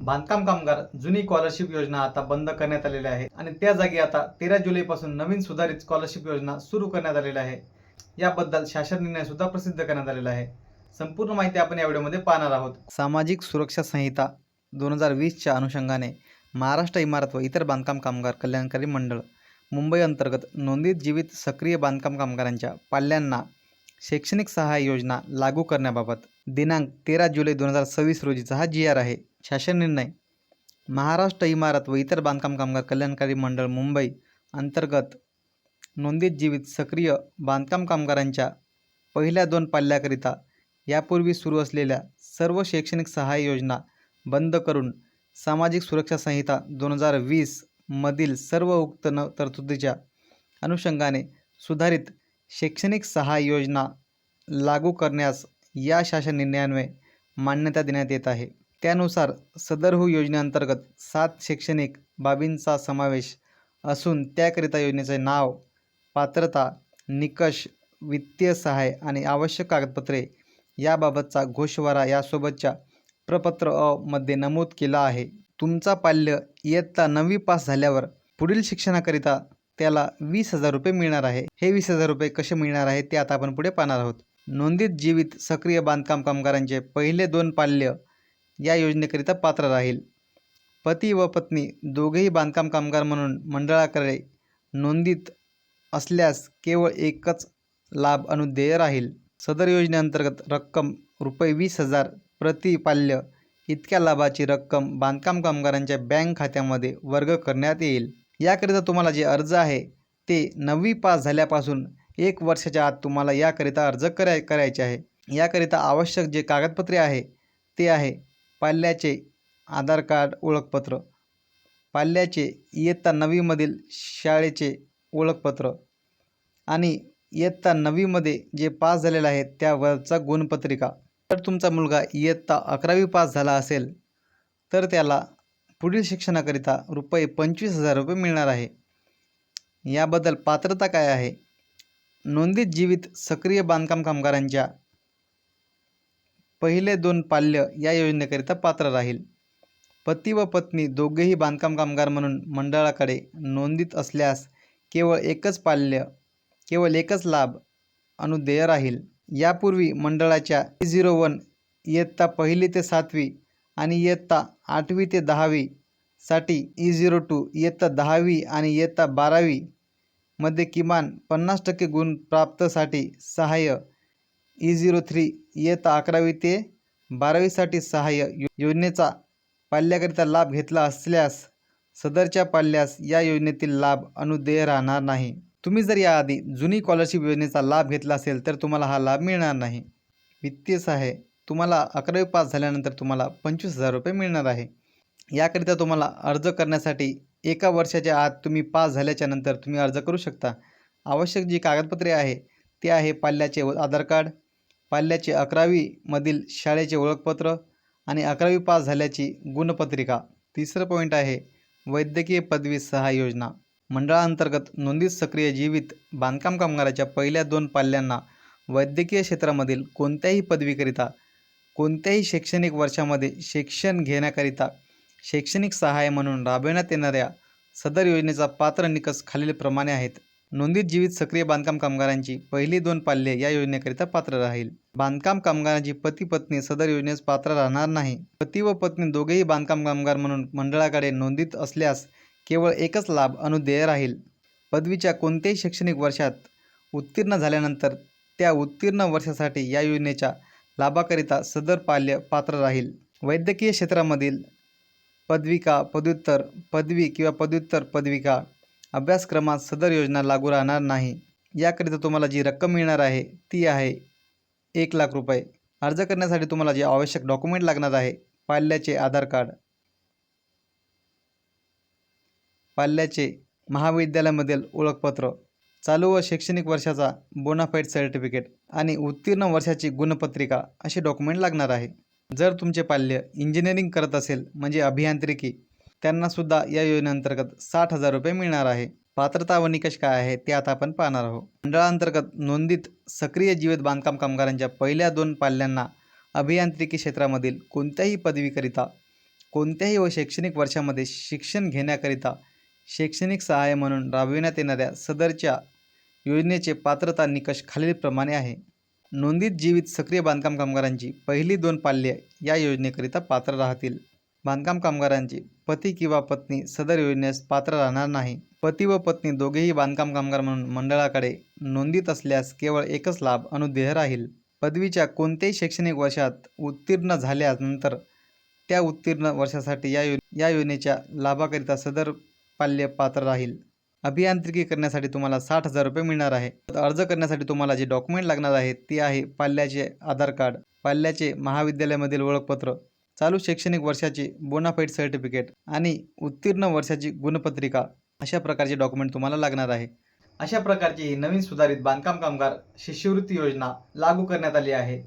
बांधकाम कामगार जुनी स्कॉलरशिप योजना आता बंद करण्यात आलेली आहे आणि त्या जागी आता 13 जुलैपासून नवीन सुधारित स्कॉलरशिप योजना सुरू करण्यात आलेली आहे। याबद्दल शासन निर्णय सुद्धा प्रसिद्ध करण्यात आलेला आहे। संपूर्ण माहिती आपण या व्हिडिओमध्ये पाहणार आहोत। सामाजिक सुरक्षा संहिता 2020च्या अनुषंगाने महाराष्ट्र इमारत व इतर बांधकाम कामगार कल्याणकारी मंडळ मुंबई अंतर्गत नोंदित जीवित सक्रिय बांधकाम कामगारांच्या पाल्यांना शैक्षणिक सहाय्य योजना लागू करण्याबाबत दिनांक 13 जुलै 2026 रोजीचा हा GR आहे। शासन निर्णय महाराष्ट्र इमारत व इतर बांधकाम कामगार कल्याणकारी मंडळ मुंबई अंतर्गत नोंदित जीवित सक्रिय बांधकाम कामगारांच्या पहिल्या 2 पाल्याकरिता यापूर्वी सुरू असलेल्या सर्व शैक्षणिक सहाय्य योजना बंद करून सामाजिक सुरक्षा संहिता 2020 मधील सर्व उक्त तरतुदीच्या अनुषंगाने सुधारित शैक्षणिक सहाय्य योजना लागू करण्यास या शासन निर्णयान्वये मान्यता देण्यात येत आहे। त्यानुसार सदरहू योजनेअंतर्गत 7 शैक्षणिक बाबींचा समावेश असून त्याकरिता योजनेचे नाव, पात्रता, निकष, वित्तीय सहाय्य आणि आवश्यक कागदपत्रे याबाबतचा घोषवारा यासोबतच्या प्रपत्र अ मध्ये नमूद केला आहे। तुमचा पाल्य इयत्ता 9वी पास झाल्यावर पुढील शिक्षणाकरिता त्याला 20,000 रुपये मिळणार आहे। हे 20,000 रुपये कसे मिळणार आहे ते आता आपण पुढे पाहणार आहोत। नोंदित जीवित सक्रिय बांधकाम कामगारांचे पहिले 2 पाल्य या योजनेकरिता पात्र राहील। पती व पत्नी दोघेही बांधकाम कामगार म्हणून मंडळाकडे नोंदित असल्यास केवळ एकच लाभ अनुदेय राहील। सदर योजनेअंतर्गत रक्कम रुपये 20,000 प्रति पाल्य इतक्या लाभाची रक्कम बांधकाम कामगारांच्या बँक खात्यामध्ये वर्ग करण्यात येईल। याकरिता तुम्हाला जे अर्ज आहे ते 9वी पास झाल्यापासून 1 वर्षाच्या आत तुम्हाला याकरिता अर्ज करायचे आहे। याकरिता आवश्यक जे कागदपत्रे आहे ते आहे पाल्याचे आधार कार्ड ओळखपत्र, पाल्याचे इयत्ता 9वी मधील शाळेचे ओळखपत्र आणि इयत्ता 9वी मध्ये जे पास झालेला आहे त्यावरचा गुणपत्रिका। जर तुमचा मुलगा इयत्ता 11वी पास झाला असेल तर त्याला पुढील शिक्षणाकरिता रुपये 25,000 रुपये मिळणार आहे। याबद्दल पात्रता काय आहे? नोंदित जीवित सक्रिय बांधकाम कामगारांच्या पहिले 2 पाल्य या योजनेकरिता पात्र राहील। पती व पत्नी दोघेही बांधकाम कामगार म्हणून मंडळाकडे नोंदित असल्यास केवळ एकच लाभ अनुदेय राहील। यापूर्वी मंडळाच्या E01 इयत्ता 1ली ते 7वी आणि इयत्ता 8वी ते 10वी साठी, E02 इयत्ता 10वी आणि इयत्ता 12वी मध्ये किमान 50% गुण प्राप्तसाठी सहाय्य, E03 इयत्ता 11वी ते 12वी साठी सहाय्य योजनेचा पाल्याकरिता लाभ घेतला असल्यास सदरच्या पाल्यास या योजनेतील लाभ अनुदेय राहणार नाही। तुम्ही जर याआधी जुनी स्कॉलरशिप योजनेचा लाभ घेतला असेल तर तुम्हाला हा लाभ मिळणार नाही। वित्तीय सहाय्य तुम्हाला 11वी पास झाल्यानंतर तुम्हाला 25,000 रुपये मिळणार आहे। याकरिता तुम्हाला अर्ज करण्यासाठी 1 वर्षाच्या आत तुम्ही पास झाल्याच्या नंतर तुम्ही अर्ज करू शकता। आवश्यक जी कागदपत्रे आहे ते आहे पाल्याचे आधार कार्ड, पाल्याचे 11वी मधील शाळेचे ओळखपत्र आणि 11वी पास झाल्याची गुणपत्रिका। तिसरं पॉईंट आहे वैद्यकीय पदवी सहाय्य योजना। मंडळाअंतर्गत नोंदित सक्रिय जीवित बांधकाम कामगाराच्या पहिल्या 2 पाल्यांना वैद्यकीय क्षेत्रामधील कोणत्याही पदवीकरिता कोणत्याही शैक्षणिक वर्षामध्ये शिक्षण घेण्याकरिता शैक्षणिक सहाय्य म्हणून राबविण्यात येणाऱ्या सदर योजनेचा पात्र निकष खालीलप्रमाणे आहेत। नोंदित जीवित सक्रिय बांधकाम कामगारांची पहिली 2 पाल्ये या योजनेकरिता पात्र राहील। बांधकाम कामगारांची पती पत्नी सदर योजनेस पात्र राहणार नाही। पती व पत्नी दोघेही बांधकाम कामगार म्हणून मंडळाकडे नोंदित असल्यास केवळ एकच लाभ अनुदेय राहील। पदवीच्या कोणत्याही शैक्षणिक वर्षात उत्तीर्ण झाल्यानंतर त्या उत्तीर्ण वर्षासाठी या योजनेच्या लाभाकरिता सदर पाल्य पात्र राहील। वैद्यकीय क्षेत्रामधील पदविका, पदव्युत्तर पदवी किंवा पदव्युत्तर पदविका अभ्यासक्रमात सदर योजना लागू राहणार नाही। याकरिता तुम्हाला जी रक्कम मिळणार आहे ती आहे 1 लाख रुपये। अर्ज करण्यासाठी तुम्हाला जे आवश्यक डॉक्युमेंट लागणार आहे पाल्याचे आधार कार्ड, पाल्याचे महाविद्यालयामधील ओळखपत्र, चालू व शैक्षणिक वर्षाचा बोनाफाईड सर्टिफिकेट आणि उत्तीर्ण वर्षाची गुणपत्रिका असे डॉक्युमेंट लागणार आहे। जर तुमचे पाल्य इंजिनिअरिंग करत असेल म्हणजे अभियांत्रिकी त्यांनासुद्धा या योजनेअंतर्गत 60,000 रुपये मिळणार आहे। पात्रता व निकष काय आहे ते आता आपण पाहणार आहोत। मंडळाअंतर्गत नोंदित सक्रिय जीवित बांधकाम कामगारांच्या पहिल्या 2 पाल्यांना अभियांत्रिकी क्षेत्रामधील कोणत्याही पदवीकरिता कोणत्याही शैक्षणिक वर्षामध्ये शिक्षण घेण्याकरिता शैक्षणिक सहाय्य म्हणून राबविण्यात येणाऱ्या सदरच्या योजनेचे पात्रता निकष खालीलप्रमाणे आहे. नोंदित जीवित सक्रिय बांधकाम कामगारांची पहिली 2 पाल्ये या योजनेकरिता पात्र राहतील. बांधकाम कामगारांचे पती किंवा पत्नी सदर योजनेस पात्र राहणार नाही. पती व पत्नी दोघेही बांधकाम कामगार म्हणून मंडळाकडे नोंदीत असल्यास केवळ एकच लाभ अनुदेय राहील. पदवीच्या कोणत्याही शैक्षणिक वर्षात उत्तीर्ण झाल्यानंतर त्या उत्तीर्ण वर्षासाठी या योजनेच्या लाभाकरिता सदर पाल्य पात्र राहील. अभियांत्रिकी करण्यासाठी तुम्हाला 60,000 रुपये मिळणार आहे. अर्ज करण्यासाठी तुम्हाला जे डॉक्युमेंट लागणार आहे ते आहे पाल्याचे आधार कार्ड, पाल्याचे महाविद्यालयामधील ओळखपत्र, चालू शैक्षणिक वर्षाचे बोनाफाईड सर्टिफिकेट आणि उत्तीर्ण वर्षाची गुणपत्रिका. अशा प्रकारचे डॉक्युमेंट तुम्हाला लागणार आहे. अशा प्रकारची ही नवीन सुधारित बांधकाम कामगार शिष्यवृत्ती योजना लागू करण्यात आली आहे.